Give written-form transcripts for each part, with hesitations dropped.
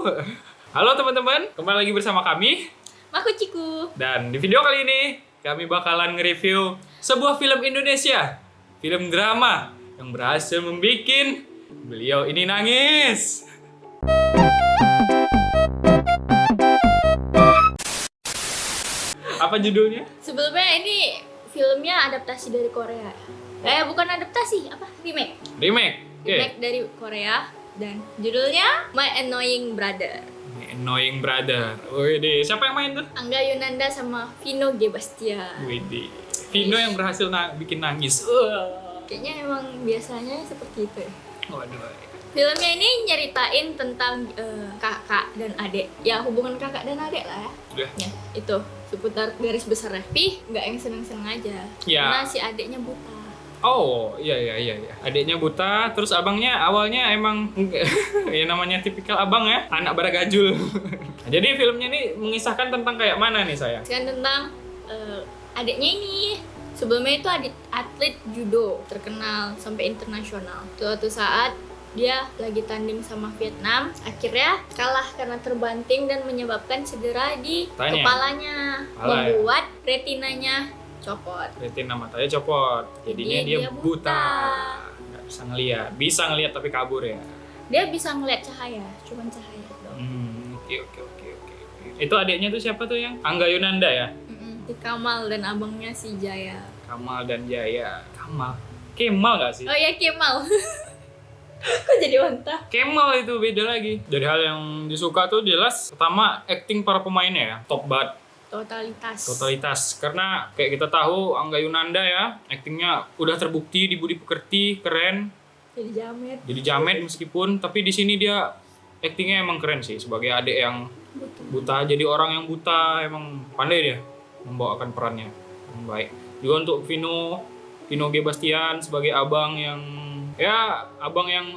Halo teman-teman, kembali lagi bersama kami Makuciku. dan di video kali ini kami bakalan nge-review sebuah film Indonesia, film drama yang berhasil membuat beliau ini nangis. Apa judulnya? Sebelumnya ini filmnya adaptasi dari Korea. Bukan adaptasi, apa? Remake. Remake. Oke. Remake dari Korea dan judulnya My Annoying Brother. Annoying Brother. Wih, siapa yang main tuh? Angga Yunanda sama Vino G. Bastian. Wih, Vino yang berhasil bikin nangis. Kayaknya emang biasanya seperti itu ya. Waduh. Filmnya ini nyeritain tentang kakak dan adik. Ya hubungan kakak dan adik lah ya. Udah. Ya, itu seputar garis besarnya. Tapi nggak yang seneng-seneng aja. Ya. Karena si adiknya buta. Oh, iya. Adiknya buta, terus abangnya awalnya emang ya namanya tipikal abang ya, anak baragajul. Jadi filmnya ini mengisahkan tentang kayak mana nih sayang? Sekarang tentang adiknya ini. Sebelumnya itu atlet judo terkenal sampai internasional. Suatu saat dia lagi tanding sama Vietnam, akhirnya kalah karena terbanting dan menyebabkan cedera di kepalanya, membuat retinanya copot. Retina matanya copot, jadinya dia buta. Nggak bisa ngeliat, tapi kabur ya. Dia bisa ngeliat cahaya, cuman cahaya doang. Oke. Itu adiknya tuh siapa tuh yang? Angga Yunanda ya? Si Kamal dan abangnya si Jaya. Kamal dan Jaya. Kemal gak sih? Oh ya, Kemal. Kok jadi ontah? Kemal itu beda lagi. Dari hal yang disuka tuh jelas pertama acting para pemainnya ya, top banget. Totalitas. Karena kayak kita tahu Angga Yunanda ya, actingnya udah terbukti di Budi Pekerti, keren. Jadi jamet meskipun, tapi di sini dia actingnya emang keren sih sebagai adik yang buta. Jadi orang yang buta emang pandai dia membawakan perannya yang baik. Juga untuk Vino G. Bastian sebagai abang yang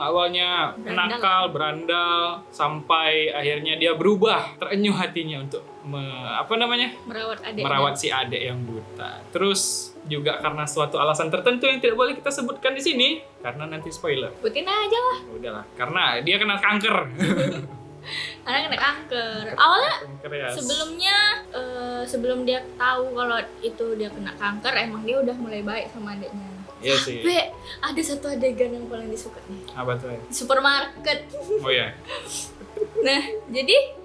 awalnya nakal, berandal, sampai akhirnya dia berubah, terenyuh hatinya untuk merawat si adik yang buta. Terus juga karena suatu alasan tertentu yang tidak boleh kita sebutkan di sini karena nanti spoiler. Sebutin aja lah. Udahlah, karena dia kena kanker. Karena kena kanker. Awalnya ya. sebelum dia tahu kalau itu dia kena kanker, emang dia udah mulai baik sama adiknya. Iya sih. Sampai ada satu adegan yang paling disuka nih. Apa tuh? Di supermarket. Oh ya. Nah, jadi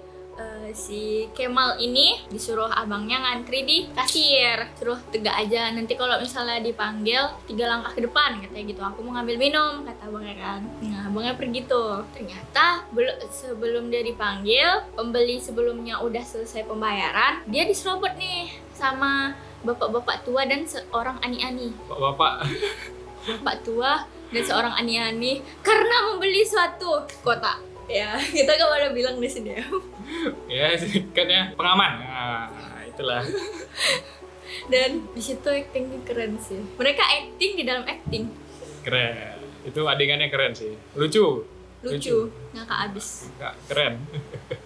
si Kemal ini disuruh abangnya ngantri di kasir. Suruh tegak aja, nanti kalau misalnya dipanggil 3 langkah ke depan, katanya gitu. Aku mau ngambil minum, kata abangnya kan. Nah, abangnya pergi tuh. Ternyata sebelum dia dipanggil, pembeli sebelumnya udah selesai pembayaran, dia diserobot nih sama bapak-bapak tua dan seorang ani-ani. Bapak tua dan seorang ani-ani karena membeli suatu kotak. Ya, kita kan udah bilang di sini ya. Ya, kan ya pengaman. Nah, itulah. Dan di situ actingnya keren sih. Mereka acting di dalam acting. Keren. Itu adegannya keren sih. Lucu. Ngakak abis. Keren.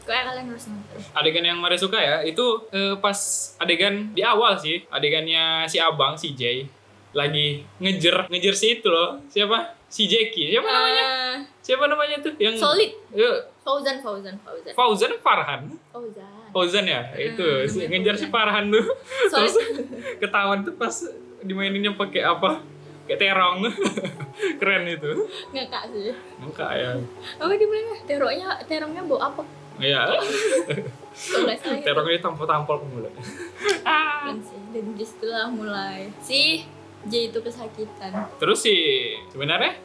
Kayak kalian harus nonton. Adegan yang Mare suka ya, itu pas adegan di awal sih, adegannya si abang, si Jay lagi ngejer si itu loh. Siapa? Si Jackie. Siapa namanya tuh? Yang Solid. Fauzan Farhan. Fauzan ya? Itu ngejar si Farhan tuh. Terus ketahuan tuh pas dimaininnya pakai apa? Kayak terong. Keren itu. Ngakak sih. Ngakak ya. Apa dibilangnya? Terongnya bau apa? Iya. Terongnya tampol-tampol ke mulut. Dan disitulah mulai si J itu kesakitan. Terus sebenarnya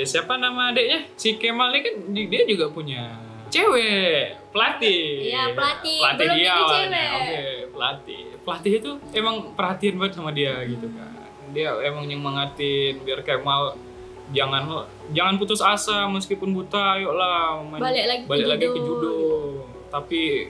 siapa nama adeknya? Si Kemal ini kan dia juga punya cewek, pelatih. Iya, pelatih. Pelatih belum dia jadi awalnya. cewek. Oke, pelatih itu emang perhatian banget sama dia gitu kan. Dia emang nyemangatin biar Kemal jangan putus asa meskipun buta, ayolah balik lagi ke judo. Tapi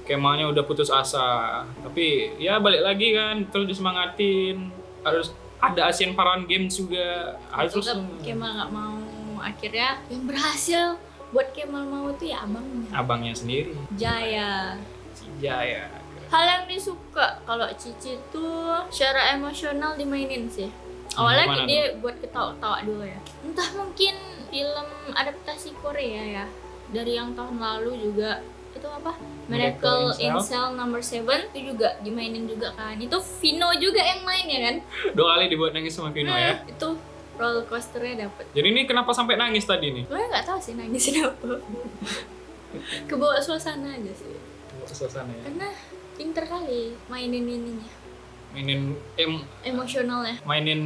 Kemalnya udah putus asa. Tapi ya balik lagi kan, terus disemangatin. Harus ada Asian Para Games juga. Harus Kemal nggak mau. Akhirnya yang berhasil buat Kemal mau tuh ya abangnya sendiri. Jaya. Si Jaya. Hal yang disuka kalau Cici tuh secara emosional dimainin sih. Awalnya dia buat ketawa-tawa dulu ya. Entah mungkin film adaptasi Korea ya. dari yang tahun lalu juga. Itu apa? Miracle Miracle in in Cell Number 7 itu juga dimainin juga kan. Itu Vino juga yang main ya kan? 2 kali dibuat nangis sama Vino ya. Itu roller coasternya dapet. Jadi ini kenapa sampai nangis tadi nih? Gue nggak tahu sih nangisin apa. Kebawa suasana aja sih. Suasana ya. Karena pinter kali mainin ininya. Mainin Emosionalnya. mainin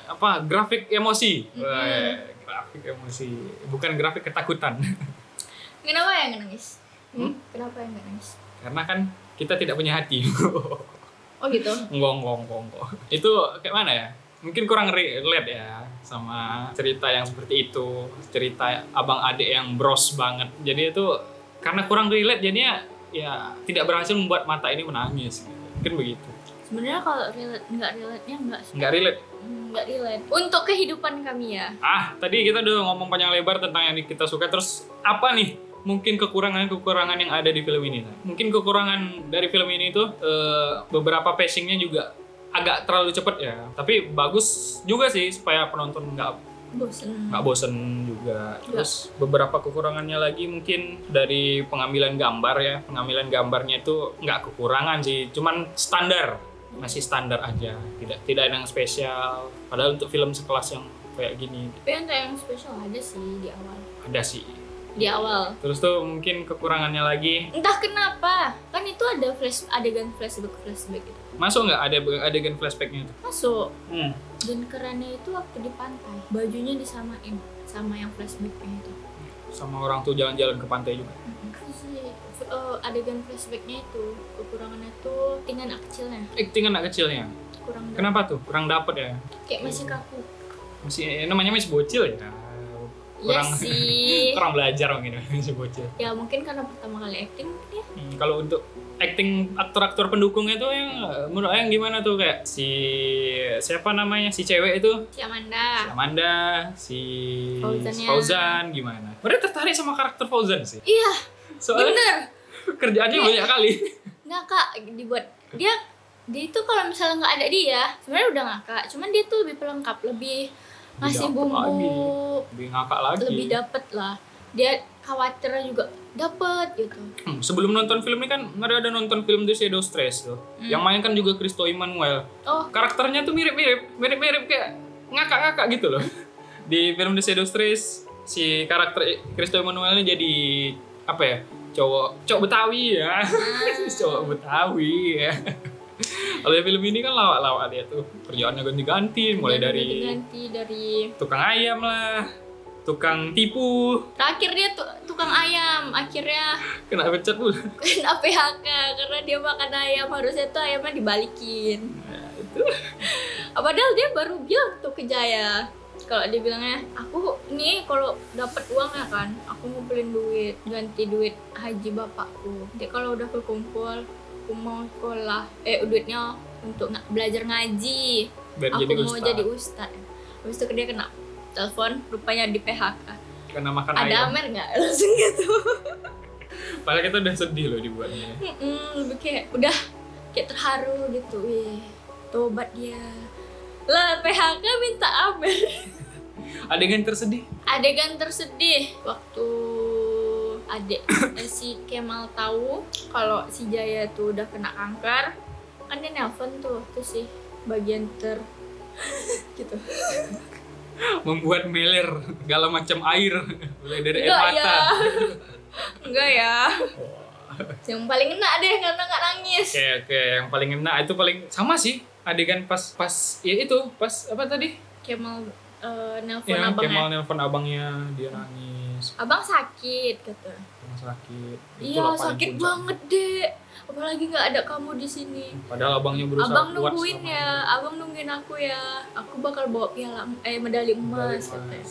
apa? Grafik emosi. Wah, grafik emosi. Bukan grafik ketakutan. Kenapa yang nggak nangis? Kenapa yang nggak nangis? Karena kan kita tidak punya hati. Oh gitu? Enggak. Itu kayak mana ya? Mungkin kurang relate ya sama cerita yang seperti itu. Cerita abang adik yang bros banget. Jadi itu karena kurang relate jadinya ya tidak berhasil membuat mata ini menangis. Mungkin begitu. Sebenarnya kalau nggak relate-nya nggak sih. Nggak relate. Nggak relate. Untuk kehidupan kami ya. Tadi kita udah ngomong panjang lebar tentang yang kita suka. Terus apa nih? Mungkin kekurangan yang ada di film ini. Mungkin kekurangan dari film ini itu beberapa pacingnya juga agak terlalu cepet ya. Tapi bagus juga sih supaya penonton nggak bosen juga. Terus beberapa kekurangannya lagi mungkin dari pengambilan gambar ya. Pengambilan gambarnya itu nggak kekurangan sih, cuman standar, masih standar aja. Tidak ada yang spesial. Padahal untuk film sekelas yang kayak gini. Tapi yang spesial ada sih di awal. Ada sih. Di awal. Terus tuh mungkin kekurangannya lagi. Entah kenapa, kan itu ada adegan flashback gitu. Masuk nggak ada adegan flashbacknya itu? Masuk. Dan kerennya itu waktu di pantai, bajunya disamain sama yang flashbacknya itu. Sama orang tuh jalan-jalan ke pantai juga. Adegan flashbacknya itu kekurangannya tuh acting anak kecilnya. Acting anak kecilnya. Kurang. Kenapa tuh? Kurang dapet ya? Kayak masih kaku. Namanya masih bocil ya. Iya sih. Kurang belajar mungkin masih bocil. Ya mungkin karena pertama kali acting dia. Kalau untuk acting aktor-aktor pendukungnya tuh yang menurut yang gimana tuh, kayak siapa namanya si cewek itu? Si Amanda. Si Fauzannya. Fauzan gimana? Mereka tertarik sama karakter Fauzan sih. Iya. Soalnya bener. Kerjaannya banyak kali. Ngakak dibuat dia itu kalau misalnya nggak ada dia sebenarnya udah ngakak, cuman dia tuh lebih pelengkap, lebih ngasih bumbu, lebih ngakak lagi, lebih dapet lah. Dia khawatir juga dapet gitu. Sebelum nonton film ini kan ada nonton film The Shadow Stress tuh. Yang main kan juga Christo Emmanuel. Karakternya tuh mirip kayak ngakak-ngakak gitu loh. Di film The Shadow Stress si karakter Christo Emmanuel ini jadi apa ya? Cowok Betawi ya. Cowok Betawi ya. Kalau film ini kan lawak-lawak dia tuh, kerjaannya ganti-ganti, mulai dari tukang ayam lah, tukang tipu. Terakhir dia tukang ayam, akhirnya kena pecat dulu. Kena PHK karena dia makan ayam, harusnya tuh ayamnya dibalikin. Nah, itu. Padahal dia baru bilang tuh ke Jaya, kalau dia bilangnya, aku nih kalau dapat uang ya kan, aku ngumpulin duit, ganti duit haji bapakku. Nanti kalau udah kekumpul, aku mau sekolah, duitnya untuk belajar ngaji. Aku mau jadi ustad. Habis itu dia kena telepon, rupanya di PHK. Karena makan ada ayam. Ada Amer nggak? Langsung gitu. Padahal kita udah sedih loh dibuatnya. Lebih kayak kayak terharu gitu. Tobat dia. Lah PHK minta Amer. Adegan tersedih waktu adik si Kemal tahu kalau si Jaya tuh udah kena kanker, kan dia nelpon tuh si bagian gitu. Membuat meler segala macam air, mulai dari air mata. Enggak ya. Yang paling enak deh karena nggak nangis. Oke, yang paling enak itu paling sama sih adegan pas ya itu pas apa tadi? Kemal nelpon abangnya. Kemal nelpon abangnya, dia nangis. Abang sakit kata. Abang sakit. Iya sakit banget deh. Apalagi nggak ada kamu di sini. Padahal abangnya berusaha Abang nungguin ya, abang nungguin aku ya. Aku bakal bawa medali emas katanya.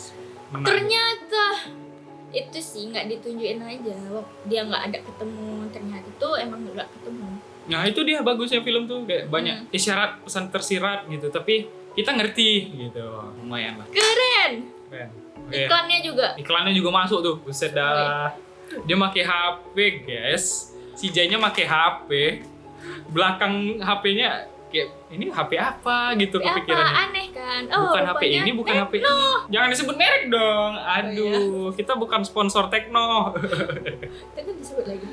Ternyata itu sih nggak ditunjukin aja. Dia nggak ada ketemu. Ternyata itu emang nggak ketemu. Nah itu dia bagusnya film tuh, kayak banyak isyarat pesan tersirat gitu. Tapi kita ngerti gitu, lumayan lah. Keren. Iklannya juga masuk tuh, buset dah. Dia pakai HP guys, si Jaynya pakai HP, belakang HP-nya kayak ini HP apa gitu Apa kepikirannya. aneh kan? Bukan HP rupanya ini, bukan HP ini. Jangan disebut merek dong. Aduh, kita bukan sponsor Tekno. Tadi disebut lagi.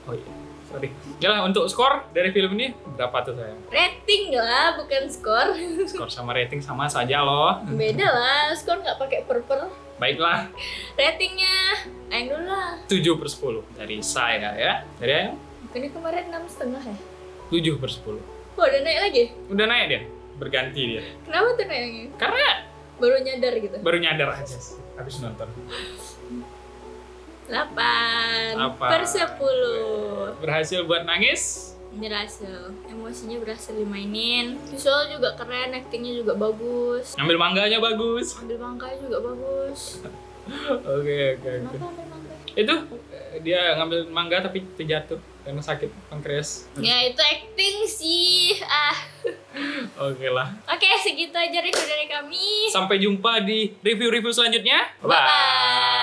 Oh iya, sorry. Jalan untuk skor dari film ini berapa tuh sayang? Rating lah, bukan skor. Skor sama rating sama saja loh. Beda lah, skor nggak pakai per. Baiklah, Ratingnya, Ayang dulu lah. 7/10 dari saya ya. Dari Ayang? Bukannya kemarin 6,5 ya? 7/10. Wah, udah naik lagi? Udah naik dia, berganti dia. Kenapa tuh naiknya? Karena Baru nyadar gitu. baru nyadar aja sih habis nonton. 8/10. Berhasil buat nangis. Berhasil, emosinya berhasil dimainin. Visual juga keren, actingnya juga bagus. Ngambil mangganya bagus. Ambil mangga juga bagus. Oke. Kenapa ambil mangga? Itu dia ngambil mangga tapi terjatuh karena sakit pankreas. Ya itu acting sih. Oke lah. Oke, segitu aja review dari kami. Sampai jumpa di review-review selanjutnya. Bye-bye.